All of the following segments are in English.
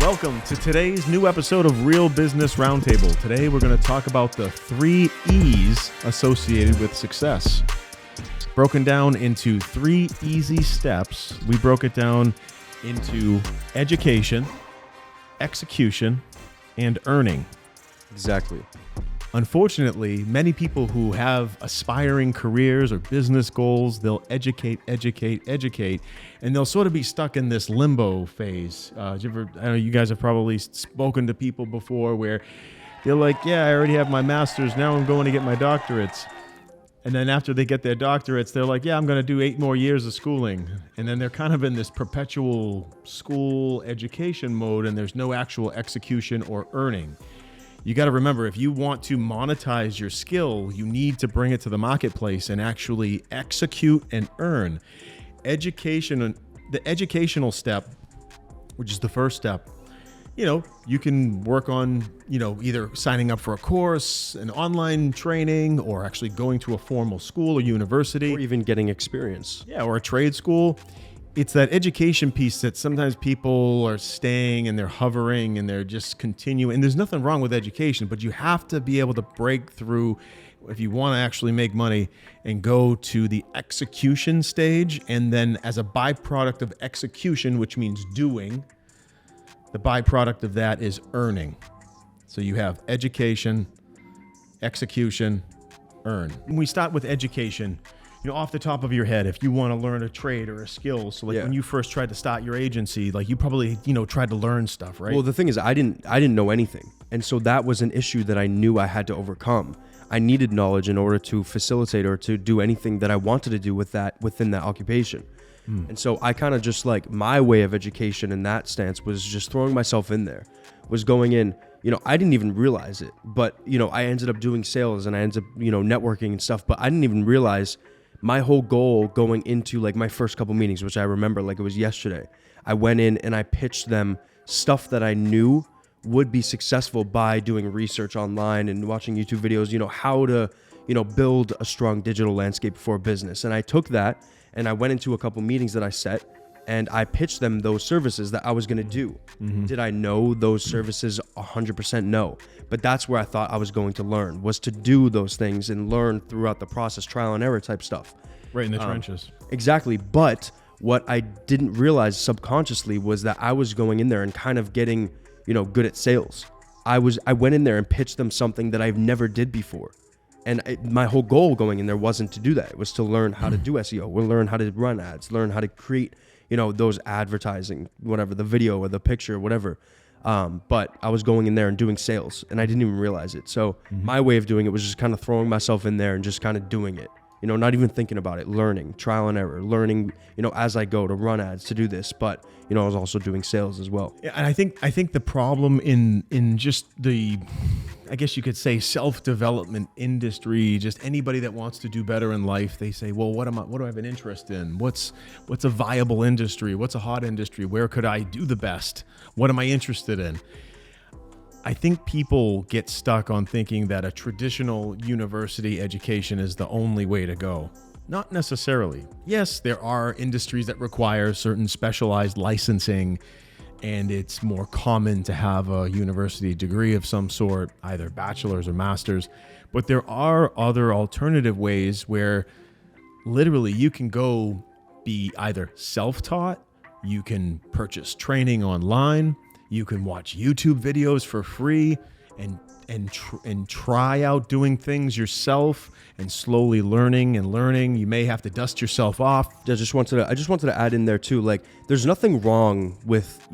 Welcome to today's new episode of Real Business Roundtable. Today we're going to talk about the 3 E's associated with success. Broken down into 3 easy steps, we broke it down into education, execution, and earning. Exactly. Unfortunately, many people who have aspiring careers or business goals, they'll educate, and they'll sort of be stuck in this limbo phase. I know you guys have probably spoken to people before where they're like, yeah, I already have my master's, now I'm going to get my doctorates. And then after they get their doctorates, they're like, yeah, I'm going to do 8 more years of schooling. And then they're kind of in this perpetual school education mode, and there's no actual execution or earning. You got to remember, if you want to monetize your skill, you need to bring it to the marketplace and actually execute and earn. Education, the educational step, which is the first step, you can work on, either signing up for a course, an online training, or actually going to a formal school or university. Or even getting experience. Yeah, or a trade school. It's that education piece that sometimes people are staying and they're hovering and they're just continuing. And there's nothing wrong with education, but you have to be able to break through if you want to actually make money and go to the execution stage. And then as a byproduct of execution, which means doing, the byproduct of that is earning. So you have education, execution, earn. When we start with education, off the top of your head, if you want to learn a trade or a skill, so when you first tried to start your agency, you probably, tried to learn stuff, right? Well, the thing is, I didn't know anything. And so that was an issue that I knew I had to overcome. I needed knowledge in order to facilitate or to do anything that I wanted to do within that occupation. And so I kind of just my way of education in that stance was just throwing myself in there, was going in, I didn't even realize it, but, I ended up doing sales and I ended up, networking and stuff, but I didn't even realize my whole goal going into my first couple meetings, which I remember like it was yesterday. I went in and I pitched them stuff that I knew would be successful by doing research online and watching YouTube videos, how to, build a strong digital landscape for a business. And I took that and I went into a couple meetings that I set and I pitched them those services that I was going to do. Mm-hmm. Did I know those services? 100% no. But that's where I thought I was going to learn, was to do those things and learn throughout the process, trial and error type stuff. Right in the trenches. Exactly. But what I didn't realize subconsciously was that I was going in there and kind of getting, good at sales. I went in there and pitched them something that I've never did before. And my whole goal going in there wasn't to do that. It was to learn how to do SEO, learn how to run ads, learn how to create, those advertising, whatever, the video or the picture, whatever. But I was going in there and doing sales and I didn't even realize it. So my way of doing it was just kind of throwing myself in there and just kind of doing it, not even thinking about it, learning, trial and error, learning, as I go to run ads, to do this. But, I was also doing sales as well. Yeah, and I think the problem in just the, I guess you could say, self-development industry, just anybody that wants to do better in life, they say, well, what do I have an interest in? What's a viable industry? What's a hot industry? Where could I do the best? What am I interested in? I think people get stuck on thinking that a traditional university education is the only way to go. Not necessarily. Yes, there are industries that require certain specialized licensing, and it's more common to have a university degree of some sort, either bachelor's or master's. But there are other alternative ways where literally you can go be either self-taught, you can purchase training online, you can watch YouTube videos for free and try out doing things yourself and slowly learning. You may have to dust yourself off. I just wanted to add in there too, there's nothing wrong with,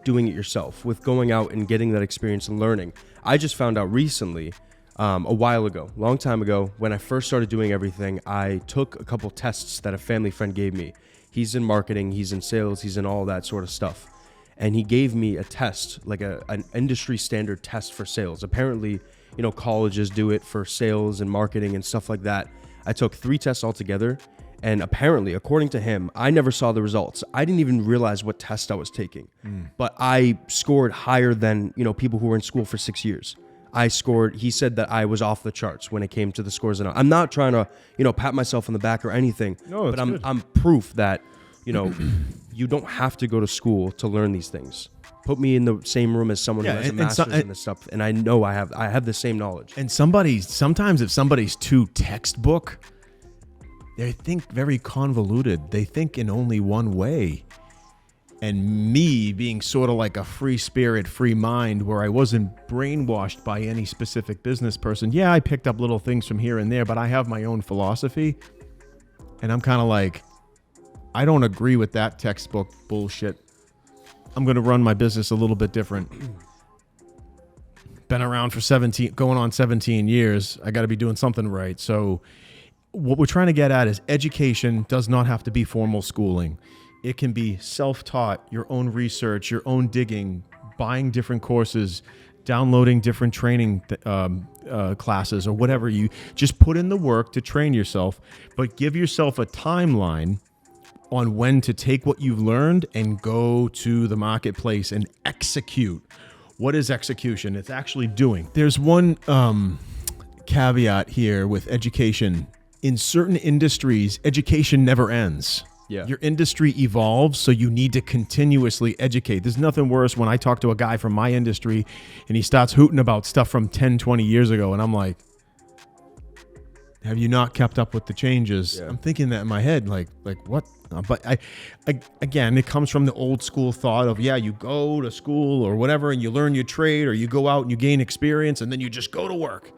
doing it yourself, with going out and getting that experience and learning. I just found out recently, a while ago, long time ago, when I first started doing everything, I took a couple tests that a family friend gave me. He's in marketing, he's in sales, he's in all that sort of stuff. And he gave me a test, an industry standard test for sales. Apparently, colleges do it for sales and marketing and stuff like that. I took 3 tests altogether. And apparently, according to him, I never saw the results. I didn't even realize what test I was taking. But I scored higher than, people who were in school for 6 years. He said that I was off the charts when it came to the scores. And I'm not trying to, pat myself on the back or anything. No, but I'm proof that, you don't have to go to school to learn these things. Put me in the same room as someone Yeah, who has a and master's in this stuff, and I know I have the same knowledge. And sometimes if somebody's too textbook, they think very convoluted. They think in only one way. And me being sort of like a free spirit, free mind, where I wasn't brainwashed by any specific business person. Yeah, I picked up little things from here and there, but I have my own philosophy. And I'm kind of like, I don't agree with that textbook bullshit. I'm going to run my business a little bit different. Been around for 17 years. I got to be doing something right. So what we're trying to get at is education does not have to be formal schooling. It can be self-taught, your own research, your own digging, buying different courses, downloading different training classes, or whatever. You just put in the work to train yourself, but give yourself a timeline on when to take what you've learned and go to the marketplace and execute. What is execution? It's actually doing. There's one caveat here with education. In certain industries, education never ends. Yeah. Your industry evolves, so you need to continuously educate. There's nothing worse when I talk to a guy from my industry and he starts hooting about stuff from 10, 20 years ago, and I'm like, have you not kept up with the changes? Yeah. I'm thinking that in my head, like what? But I again, it comes from the old school thought of, yeah, you go to school or whatever and you learn your trade, or you go out and you gain experience and then you just go to work.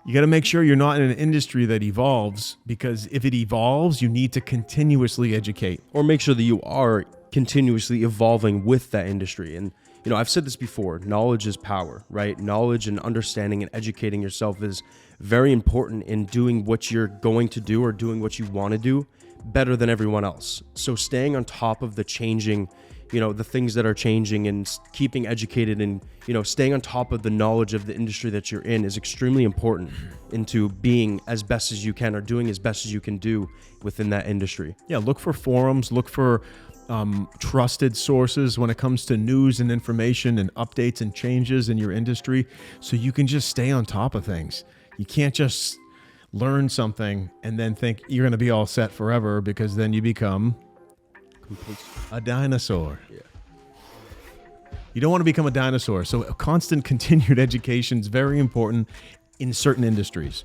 You got to make sure you're not in an industry that evolves, because if it evolves, you need to continuously educate. Or make sure that you are continuously evolving with that industry. And, you know, I've said this before, knowledge is power, right? Knowledge and understanding and educating yourself is very important in doing what you're going to do or doing what you want to do better than everyone else. So staying on top of the changing, you know, the things that are changing, and keeping educated and, you know, staying on top of the knowledge of the industry that you're in is extremely important into being as best as you can, or doing as best as you can do within that industry. Yeah, look for forums, look for trusted sources when it comes to news and information and updates and changes in your industry, so you can just stay on top of things. You can't just learn something and then think you're going to be all set forever, because then you become a dinosaur. Yeah. You don't want to become a dinosaur. So a constant continued education is very important in certain industries.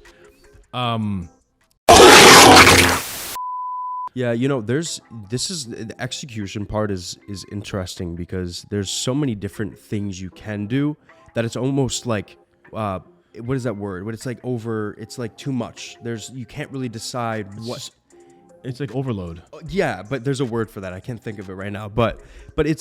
Yeah, you know, the execution part is interesting, because there's so many different things you can do that it's almost like, what is that word? But it's like too much. You can't really decide what. It's like overload. Yeah, but there's a word for that. I can't think of it right now. But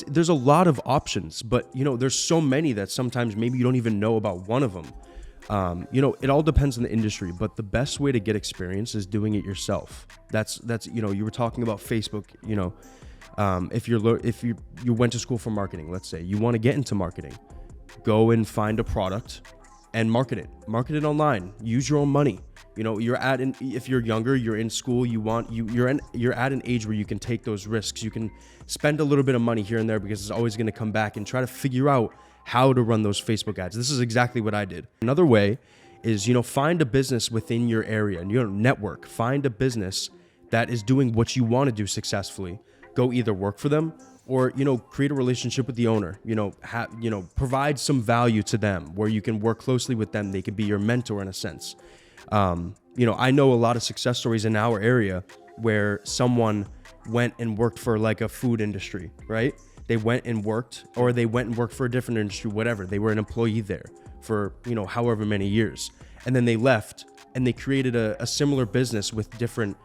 there's a lot of options. But, you know, there's so many that sometimes maybe you don't even know about one of them. You know, it all depends on the industry. But the best way to get experience is doing it yourself. That's you know, you were talking about Facebook. You know, if you went to school for marketing, let's say you want to get into marketing, go and find a product and market it online. Use your own money. You know, if you're younger, you're in school, you're at an age where you can take those risks. You can spend a little bit of money here and there, because it's always going to come back, and try to figure out how to run those Facebook ads. This is exactly what I did. Another way is, you know, find a business within your area and your network. Find a business that is doing what you want to do successfully. Go either work for them, or, you know, create a relationship with the owner. You know, provide some value to them where you can work closely with them. They could be your mentor in a sense. You know, I know a lot of success stories in our area where someone went and worked for like a food industry, right? They went and worked, or they went and worked for a different industry, whatever. They were an employee there for, you know, however many years. And then they left and they created a similar business with different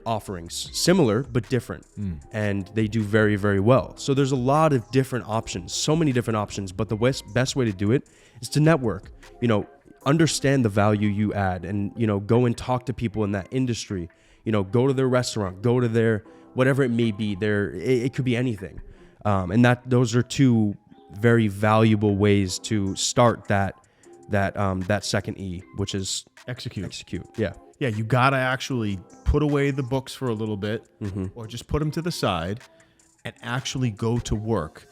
offerings, similar, but different. And they do very, very well. So there's a lot of different options, so many different options, but the best way to do it is to network. You know, understand the value you add, and, you know, go and talk to people in that industry. You know, go to their restaurant, go to their, whatever it may be, it could be anything. And those are two very valuable ways to start that second E, which is execute. Yeah. Yeah, you got to actually put away the books for a little bit, or just put them to the side and actually go to work.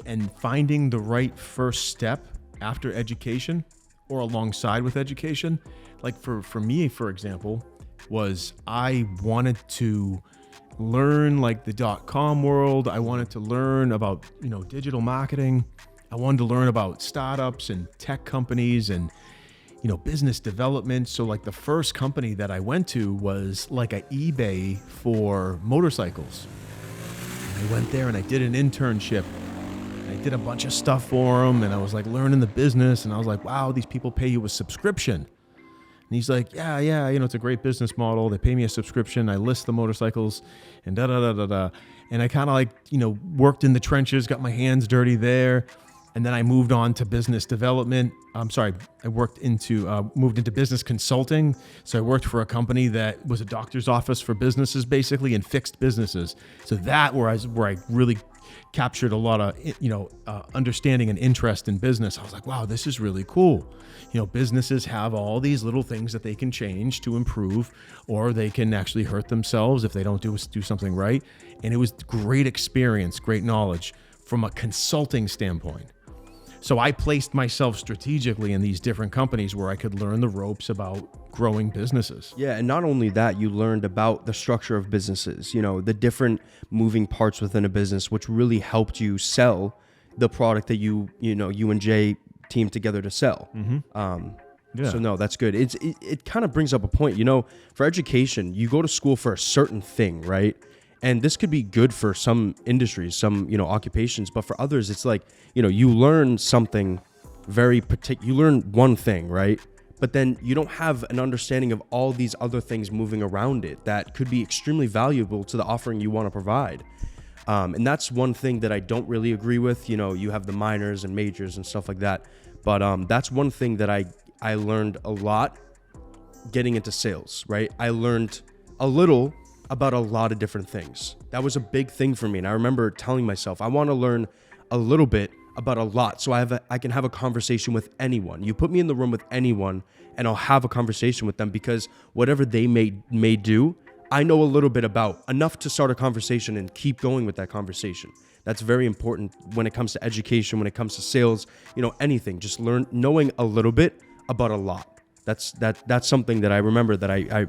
And finding the right first step after education, or alongside with education, like for me, for example, was I wanted to learn like the .com world. I wanted to learn about, digital marketing. I wanted to learn about startups and tech companies and, business development. So like the first company that I went to was like an eBay for motorcycles. And I went there and I did an internship. I did a bunch of stuff for them, and I was like learning the business, and I was like, wow, these people pay you a subscription. And he's like, yeah, it's a great business model. They pay me a subscription. I list the motorcycles and da-da-da-da-da. And I kind of like, worked in the trenches, got my hands dirty there. And then I moved on to business development. I moved into business consulting. So I worked for a company that was a doctor's office for businesses basically and fixed businesses. So that where I really captured a lot of, understanding and interest in business. I was like, wow, this is really cool. Businesses have all these little things that they can change to improve, or they can actually hurt themselves if they don't do something right. And it was great experience, great knowledge from a consulting standpoint. So I placed myself strategically in these different companies where I could learn the ropes about growing businesses. Yeah, and not only that, you learned about the structure of businesses, the different moving parts within a business, which really helped you sell the product that you and Jay teamed together to sell. Mm-hmm. Yeah. So no, that's good. It kind of brings up a point, for education, you go to school for a certain thing, right? And this could be good for some industries, some, occupations, but for others, it's like, you learn something very particular, you learn one thing, right? But then you don't have an understanding of all these other things moving around it that could be extremely valuable to the offering you want to provide. And that's one thing that I don't really agree with. You have the minors and majors and stuff like that. But that's one thing that I learned a lot getting into sales, right? I learned a little about a lot of different things. That was a big thing for me. And I remember telling myself, I want to learn a little bit about a lot so I can have a conversation with anyone. You put me in the room with anyone and I'll have a conversation with them, because whatever they may do, I know a little bit about, enough to start a conversation and keep going with that conversation. That's very important when it comes to education, when it comes to sales, anything. Just knowing a little bit about a lot. That's something that I remember that I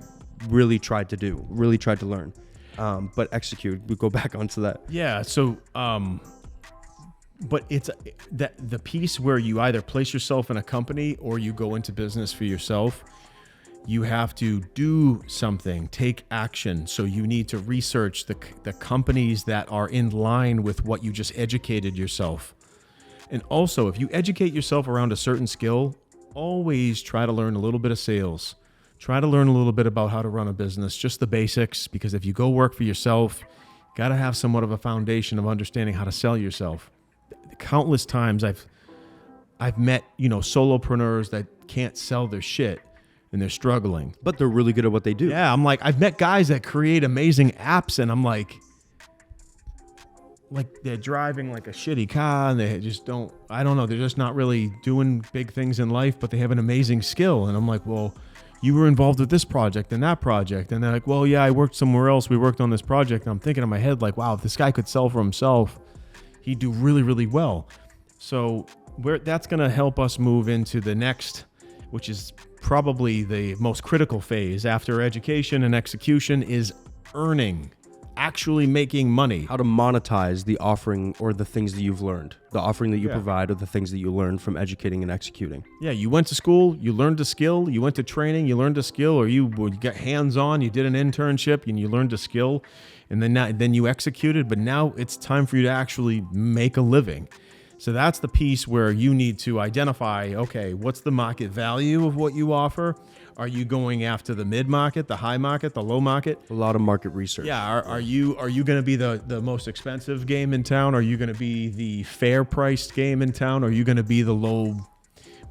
really tried to learn. But execute. We go back onto that. Yeah. So, but it's that the piece where you either place yourself in a company or you go into business for yourself. You have to do something, take action. So you need to research the companies that are in line with what you just educated yourself. And also, if you educate yourself around a certain skill, always try to learn a little bit of sales. Try to learn a little bit about how to run a business, just the basics, because if you go work for yourself, you got to have somewhat of a foundation of understanding how to sell yourself. Countless times I've met, solopreneurs that can't sell their shit and they're struggling. But they're really good at what they do. Yeah, I'm like, I've met guys that create amazing apps and I'm like they're driving like a shitty car and they just don't, I don't know, they're just not really doing big things in life, but they have an amazing skill. And I'm like, well, you were involved with this project and that project. And they're like, well, yeah, I worked somewhere else. We worked on this project. And I'm thinking in my head, like, wow, if this guy could sell for himself, he'd do really, really well. So that's going to help us move into the next, which is probably the most critical phase after education and execution, is earning, actually making money. How to monetize the offering or the things that you've learned, the offering that you provide, or the things that you learned from educating and executing. Yeah, you went to school, you learned a skill, you went to training, you learned a skill, or you got hands-on, you did an internship and you learned a skill, and then you executed, but now it's time for you to actually make a living. So that's the piece where you need to identify, okay, what's the market value of what you offer? Are you going after the mid-market, the high market, the low market? A lot of market research. Yeah, are you going to be the most expensive game in town? Are you going to be the fair priced game in town? Or are you going to be the low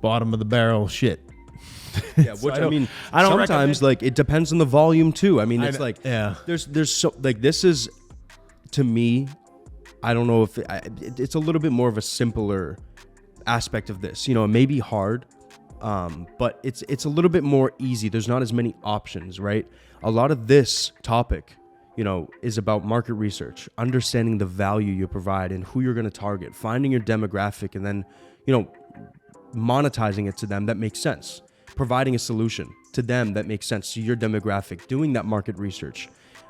bottom of the barrel shit? Yeah, which I don't sometimes like it depends on the volume too. I mean, it's there's so like this is, to me, I don't know if it's a little bit more of a simpler aspect of this. It may be hard, but it's a little bit more easy. There's not as many options, right? A lot of this topic, is about market research, understanding the value you provide and who you're going to target, finding your demographic, and then, monetizing it to them that makes sense, providing a solution to them that makes sense to your demographic, doing that market research.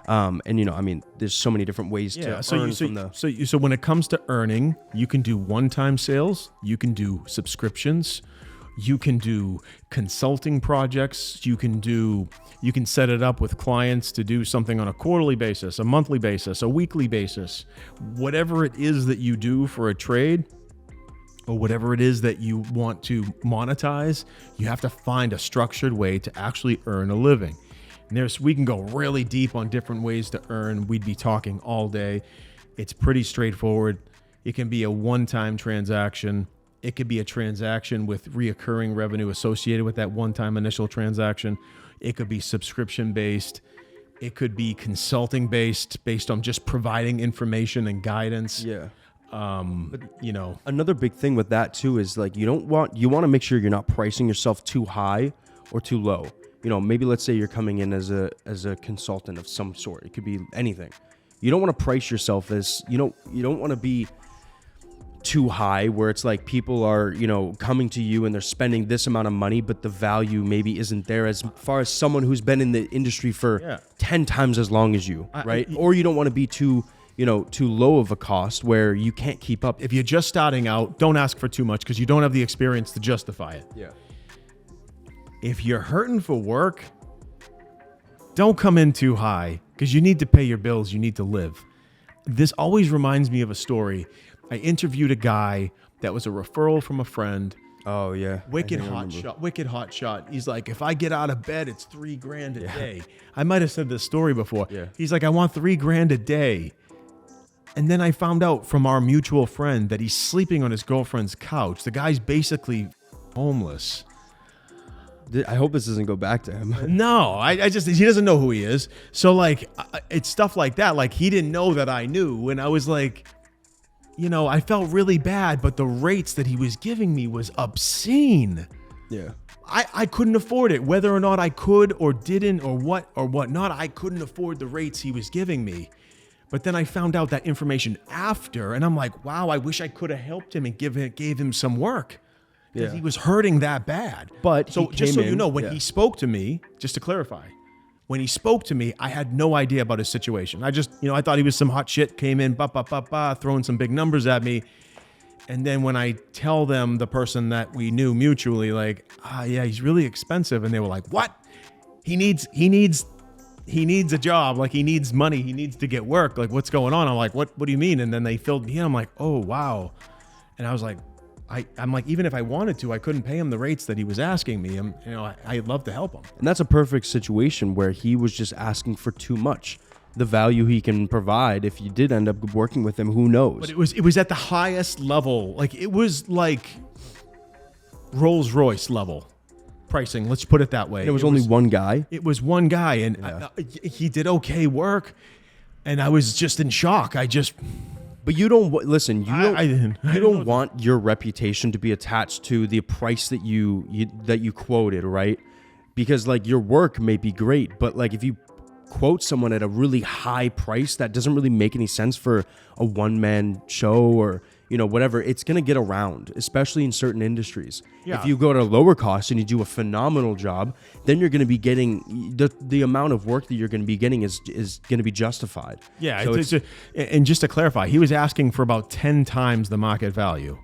And I mean, there's so many different ways to earn from the. So when it comes to earning, you can do one-time sales, you can do subscriptions, you can do consulting projects, you can set it up with clients to do something on a quarterly basis, a monthly basis, a weekly basis. Whatever it is that you do for a trade, or whatever it is that you want to monetize, you have to find a structured way to actually earn a living. And we can go really deep on different ways to earn. We'd be talking all day. It's pretty straightforward. It can be a one-time transaction. It could be a transaction with reoccurring revenue associated with that one-time initial transaction. It could be subscription-based. It could be consulting-based, based on just providing information and guidance. Yeah. But another big thing with that too is like you want to make sure you're not pricing yourself too high or too low. Maybe let's say you're coming in as a consultant of some sort. It could be anything. You don't want to price yourself as you don't want to be too high where it's like people are coming to you and they're spending this amount of money, but the value maybe isn't there as far as someone who's been in the industry for 10 times as long as you, right? Or you don't want to be too low of a cost where you can't keep up. If you're just starting out, don't ask for too much because you don't have the experience to justify it. Yeah. If you're hurting for work, don't come in too high because you need to pay your bills. You need to live. This always reminds me of a story. I interviewed a guy that was a referral from a friend. Oh yeah. Wicked hot shot. He's like, if I get out of bed, it's $3,000 a day. I might have said this story before. Yeah. He's like, I want $3,000 a day. And then I found out from our mutual friend that he's sleeping on his girlfriend's couch. The guy's basically homeless. I hope this doesn't go back to him. No, he doesn't know who he is. So like, it's stuff like that. Like he didn't know that I knew. And I was like, I felt really bad, but the rates that he was giving me was obscene. Yeah. I couldn't afford it, whether or not I could or didn't or whatnot. I couldn't afford the rates he was giving me. But then I found out that information after, and I'm like, wow, I wish I could have helped him and gave him some work. Because he was hurting that bad. But so just so you know, when he spoke to me, just to clarify, when he spoke to me, I had no idea about his situation. I just, I thought he was some hot shit, came in, throwing some big numbers at me. And then when I tell them, the person that we knew mutually, like, yeah, he's really expensive. And they were like, what? He needs a job. Like he needs money. He needs to get work. Like what's going on? I'm like, what do you mean? And then they filled me in. I'm like, oh, wow. And I was like, I'm like, even if I wanted to, I couldn't pay him the rates that he was asking me. I'd love to help him. And that's a perfect situation where he was just asking for too much. The value he can provide, if you did end up working with him, who knows? But it was at the highest level. Like it was like Rolls Royce level pricing. Let's put it that way. And it was only one guy. It was one guy, and he did okay work. And I was just in shock. But you don't listen. You don't want your reputation to be attached to the price that you quoted, right? Because like your work may be great, but like if you quote someone at a really high price, that doesn't really make any sense for a one-man show or whatever. It's gonna get around, especially in certain industries. Yeah. If you go to a lower cost and you do a phenomenal job, then you're gonna be getting the amount of work that you're gonna be getting is gonna be justified. Yeah. So and just to clarify, he was asking for about 10 times the market value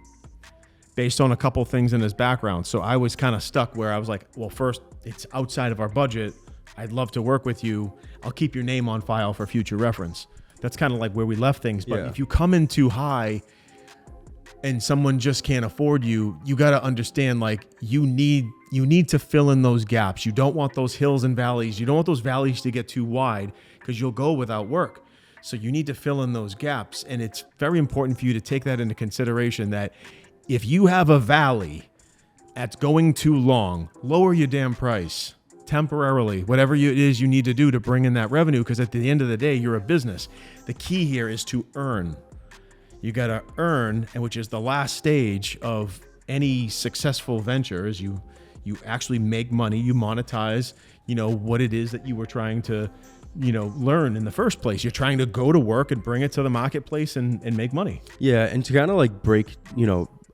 based on a couple things in his background. So I was kind of stuck where I was like, well, first, it's outside of our budget. I'd love to work with you. I'll keep your name on file for future reference. That's kind of like where we left things. But if you come in too high and someone just can't afford you, you got to understand, like, you need to fill in those gaps. You don't want those hills and valleys. You don't want those valleys to get too wide because you'll go without work. So you need to fill in those gaps. And it's very important for you to take that into consideration, that if you have a valley that's going too long, lower your damn price temporarily, whatever it is you need to do to bring in that revenue, because at the end of the day, you're a business. The key here is to earn. You got to earn, and which is the last stage of any successful venture, is you actually make money, you monetize, what it is that you were trying to, learn in the first place. You're trying to go to work and bring it to the marketplace and make money. Yeah, and to kind of like break,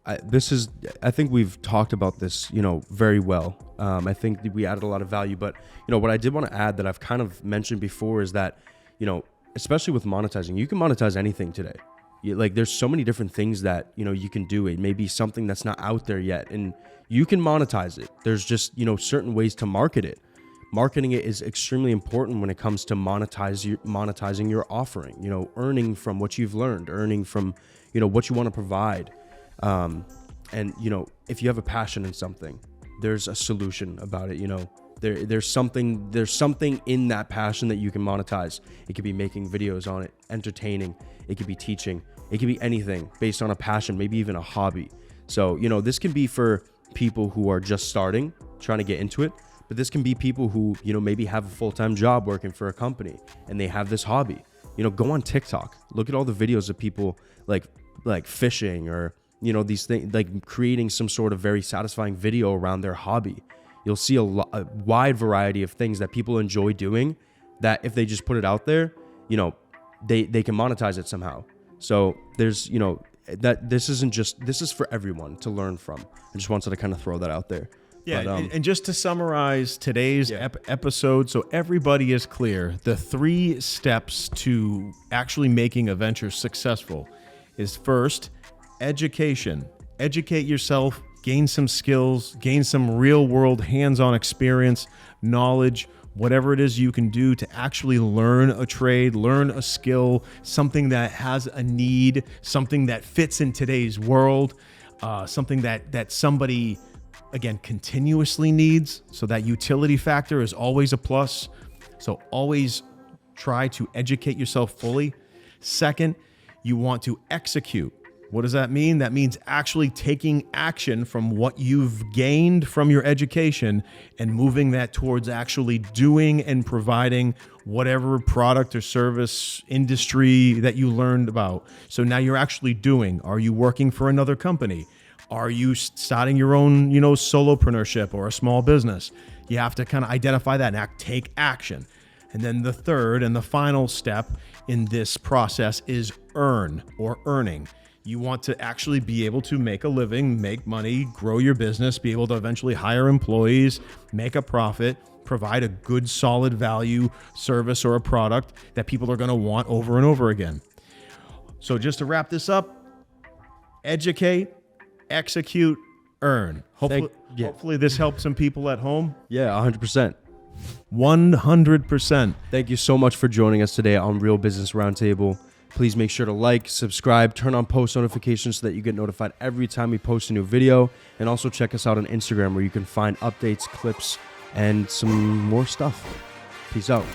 I think we've talked about this, very well. I think that we added a lot of value, but what I did want to add that I've kind of mentioned before is that, you know, especially with monetizing, you can monetize anything today. Like there's so many different things that, you know, you can do. It may be something that's not out there yet and you can monetize it. There's just, you know, certain ways to market it. Marketing it is extremely important when it comes to monetizing your offering, you know, earning from what you've learned, earning from, you know, what you want to provide. And, you know, if you have a passion in something, there's a solution about it. You know, there's something in that passion that you can monetize. It could be making videos on it, entertaining. It could be teaching. It could be anything based on a passion, maybe even a hobby. So, you know, this can be for people who are just starting, trying to get into it. But this can be people who, you know, maybe have a full-time job working for a company and they have this hobby. You know, go on TikTok. Look at all the videos of people like fishing or, you know, these things, like creating some sort of very satisfying video around their hobby. You'll see a wide variety of things that people enjoy doing that if they just put it out there, you know, they can monetize it somehow. So there's, you know, that this is for everyone to learn from. I just wanted to kind of throw that out there. Yeah, but, and just to summarize today's episode, so everybody is clear, the 3 steps to actually making a venture successful is first, education. Educate yourself, gain some skills, gain some real-world hands-on experience, knowledge, whatever it is you can do to actually learn a trade, learn a skill, something that has a need, something that fits in today's world, something that somebody, again, continuously needs. So that utility factor is always a plus. So always try to educate yourself fully. Second, you want to execute. What does that mean? That means actually taking action from what you've gained from your education and moving that towards actually doing and providing whatever product or service industry that you learned about. So now you're actually doing. Are you working for another company? Are you starting your own, you know, solopreneurship or a small business? You have to kind of identify that and take action. And then the third and the final step in this process is earning. You want to actually be able to make a living, make money, grow your business, be able to eventually hire employees, make a profit, provide a good, solid value service or a product that people are going to want over and over again. So just to wrap this up, educate, execute, earn. Hopefully this helps some people at home. Yeah, 100%. 100%. Thank you so much for joining us today on Real Business Roundtable. Please make sure to like, subscribe, turn on post notifications so that you get notified every time we post a new video. And also check us out on Instagram where you can find updates, clips, and some more stuff. Peace out.